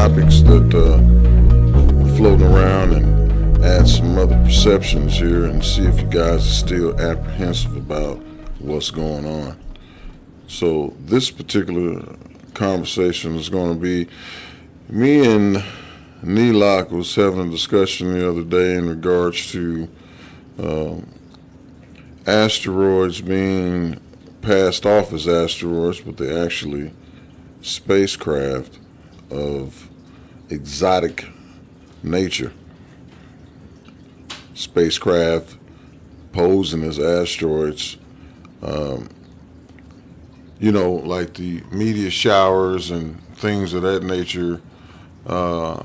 topics that are floating around and add some other perceptions here and see if you guys are still apprehensive about what's going on. So this particular conversation is going to be me and Neelock was having a discussion the other day in regards to um, asteroids being passed off as asteroids, but they're actually spacecraft of exotic nature. Spacecraft posing as asteroids. Um, like the meteor showers and things of that nature, uh,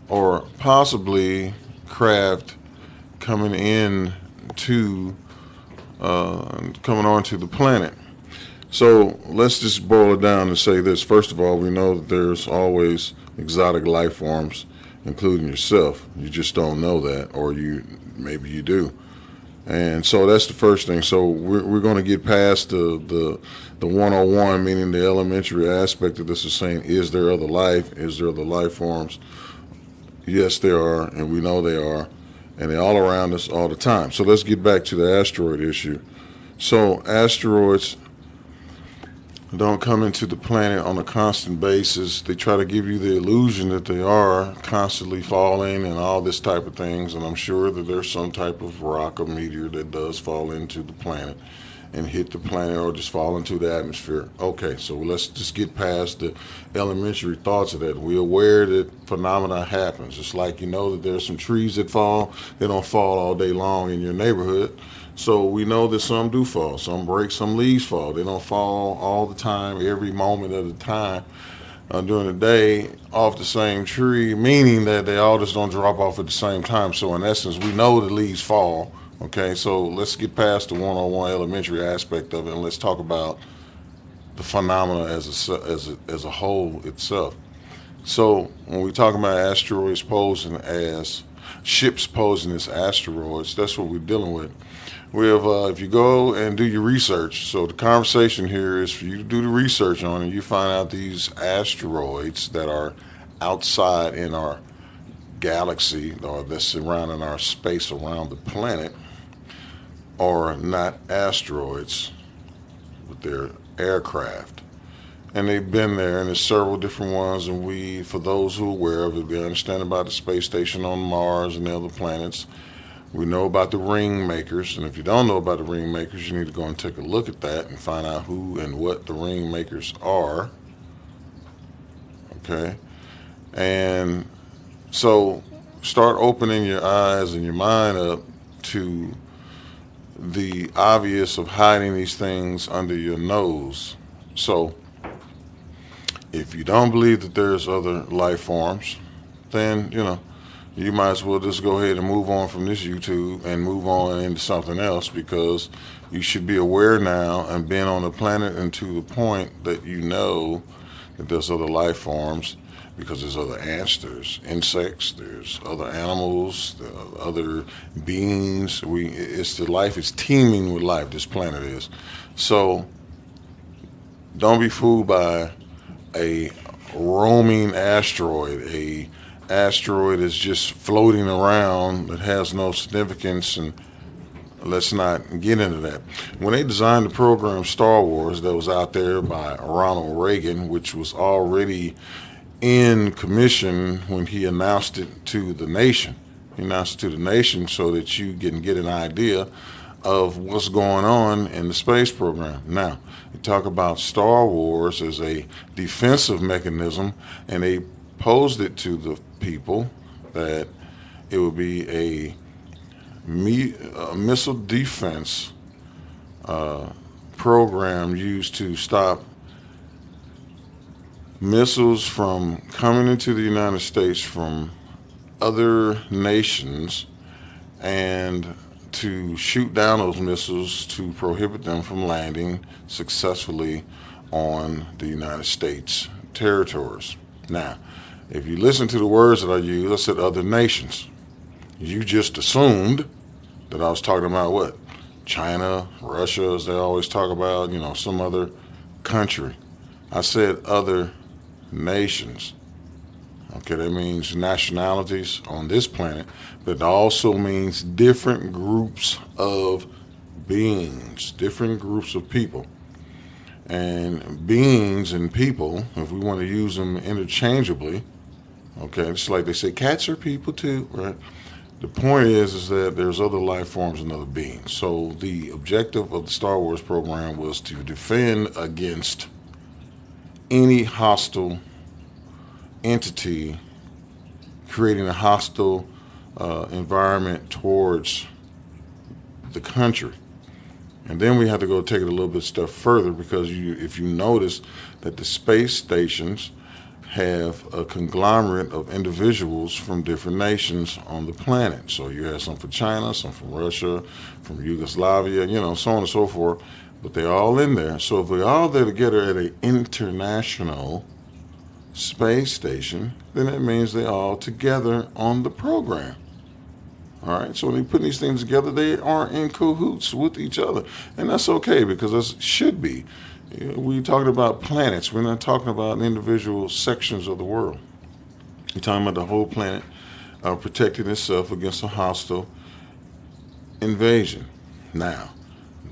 or possibly craft coming in to coming onto the planet. So let's just boil it down and say this. First of all, we know that there's always exotic life forms, including yourself. You just don't know that, or maybe you do. And so that's the first thing. So we're going to get past the 101, meaning the elementary aspect of this is saying, is there other life? Is there other life forms? Yes, there are, and we know they are, and they're all around us all the time. So let's get back to the asteroid issue. So asteroids don't come into the planet on a constant basis. They try to give you the illusion that they are constantly falling and all this type of things, and I'm sure that there's some type of rock or meteor that does fall into the planet and hit the planet or just fall into the atmosphere. Okay, so let's just get past the elementary thoughts of that. We're aware that phenomena happens. It's like that there's some trees that fall. They don't fall all day long in your neighborhood. So we know that some do fall, some break, some leaves fall. They don't fall all the time, every moment of the time during the day off the same tree, meaning that they all just don't drop off at the same time. So in essence, we know the leaves fall. Okay, so let's get past the one-on-one elementary aspect of it and let's talk about the phenomena as a whole itself. So when we talk about asteroids posing as ships posing as asteroids, that's what we're dealing with. We have, if you go and do your research, so the conversation here is for you to do the research on it. You find out these asteroids that are outside in our galaxy or that's surrounding our space around the planet are not asteroids, but they're aircraft. And they've been there, and there's several different ones, and for those who are aware of it, they understand about the space station on Mars and the other planets. We know about the ring makers, and if you don't know about the ring makers, you need to go and take a look at that and find out who and what the ring makers are. Okay? And so start opening your eyes and your mind up to the obvious of hiding these things under your nose. So if you don't believe that there's other life forms, then you might as well just go ahead and move on from this YouTube and move on into something else, because you should be aware now and being on the planet and to the point that you know that there's other life forms, because there's other ants, there's insects, there's other animals, there are other beings. Life is teeming with life, this planet is. So don't be fooled by a roaming asteroid. A asteroid is just floating around that has no significance, and let's not get into that. When they designed the program Star Wars that was out there by Ronald Reagan, which was already in commission when he announced it to the nation. He announced it to the nation so that you can get an idea of what's going on in the space program. Now, you talk about Star Wars as a defensive mechanism, and they posed it to the people that it would be a missile defense program used to stop missiles from coming into the United States from other nations, and to shoot down those missiles to prohibit them from landing successfully on the United States territories. Now, if you listen to the words that I use, I said other nations. You just assumed that I was talking about what? China, Russia, as they always talk about, some other country. I said other nations. Okay, that means nationalities on this planet, but it also means different groups of beings, different groups of people. And beings and people, if we want to use them interchangeably, okay, it's like they say cats are people too, right? The point is that there's other life forms and other beings. So the objective of the Star Wars program was to defend against any hostile entity creating a hostile environment towards the country. And then we have to go take it a little bit step further because if you notice that the space stations have a conglomerate of individuals from different nations on the planet. So you have some from China, some from Russia, from Yugoslavia, so on and so forth. But they're all in there. So if we're all there together at an international space station, then that means they're all together on the program. All right, so when they put these things together, they are in cahoots with each other, and that's okay because that should be. We're talking about planets. We're not talking about individual sections of the world. We're talking about the whole planet protecting itself against a hostile invasion. Now,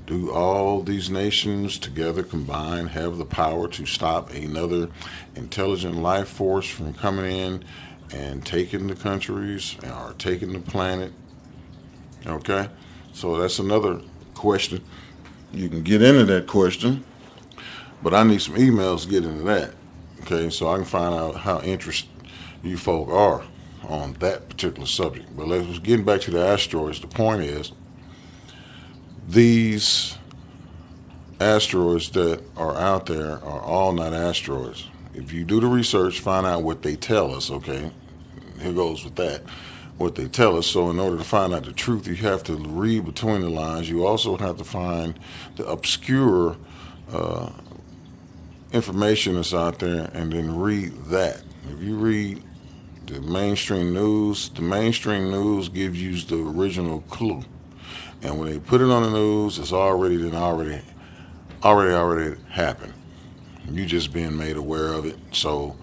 do all these nations together combined have the power to stop another intelligent life force from coming in and taking the countries or taking the planet? Okay, so that's another question. You can get into that question, but I need some emails to get into that. Okay, so I can find out how interested you folk are on that particular subject. But let's get back to the asteroids. The point is, these asteroids that are out there are all not asteroids. If you do the research, find out what they tell us, okay? Here goes with that. What they tell us. So in order to find out the truth, you have to read between the lines. You also have to find the obscure information that's out there and then read that. If you read the mainstream news gives you the original clue. And when they put it on the news, it's already happened. You just being made aware of it. So,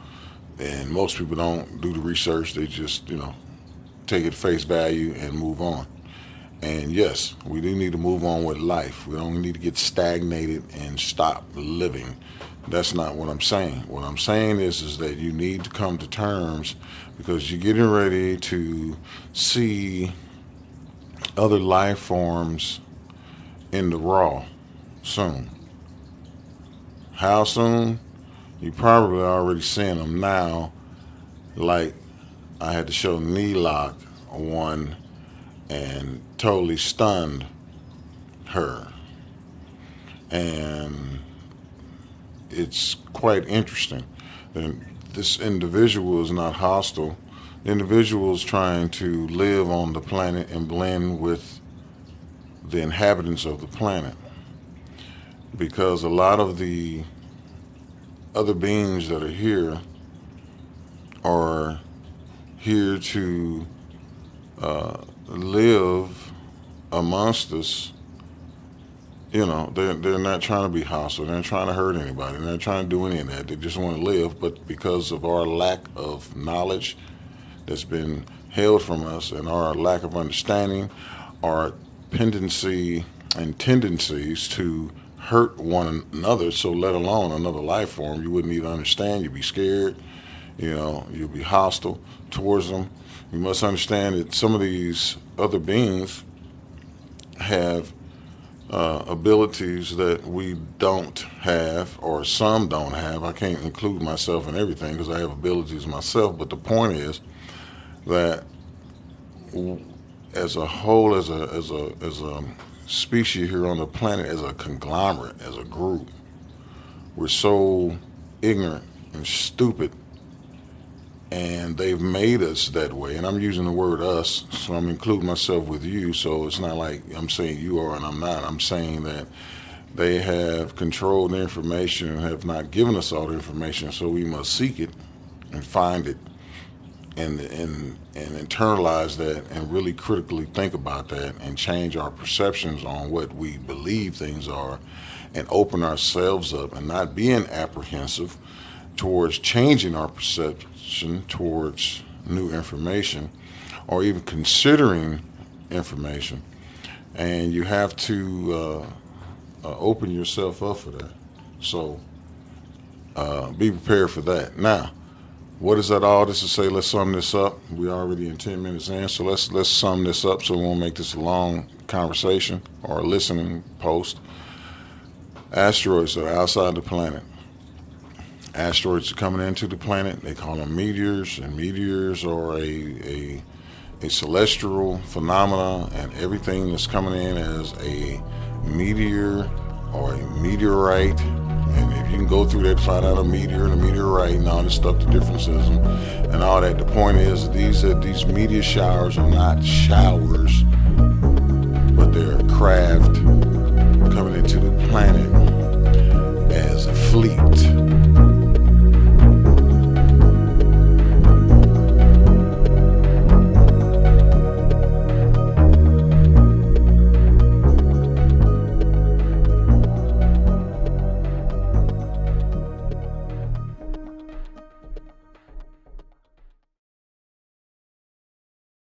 and most people don't do the research. They just, take it face value and move on. And yes, we do need to move on with life. We don't need to get stagnated and stop living. That's not what I'm saying. What I'm saying is that you need to come to terms because you're getting ready to see other life forms in the raw soon. How soon? You probably already seeing them now. Like I had to show Neelock one and totally stunned her. And it's quite interesting. And this individual is not hostile. The individual is trying to live on the planet and blend with the inhabitants of the planet. Because a lot of the other beings that are here are here to live amongst us. They're not trying to be hostile. They're not trying to hurt anybody. They're not trying to do any of that. They just want to live. But because of our lack of knowledge that's been held from us and our lack of understanding, our pendency and tendencies to hurt one another, so let alone another life form, you wouldn't even understand. You'd be scared. You'll be hostile towards them. You must understand that some of these other beings have abilities that we don't have, or some don't have. I can't include myself in everything because I have abilities myself. But the point is that as a whole, as a species here on the planet, as a conglomerate, as a group, we're so ignorant and stupid, and they've made us that way. And I'm using the word us, so I'm including myself with you. So it's not like I'm saying you are and I'm not. I'm saying that they have controlled the information and have not given us all the information, so we must seek it and find it and internalize that and really critically think about that and change our perceptions on what we believe things are and open ourselves up and not being apprehensive towards changing our perception towards new information, or even considering information. And you have to open yourself up for that. So be prepared for that. Now, what is that all this to say? Let's sum this up. We're already in 10 minutes in, so let's sum this up so we won't make this a long conversation or a listening post. Asteroids are outside the planet. Asteroids are coming into the planet. They call them meteors, and meteors are a celestial phenomena, and everything that's coming in as a meteor or a meteorite. And if you can go through that to find out a meteor and a meteorite and all this stuff, the differences and all that. The point is these meteor showers are not showers, but they're craft coming into the planet as a fleet.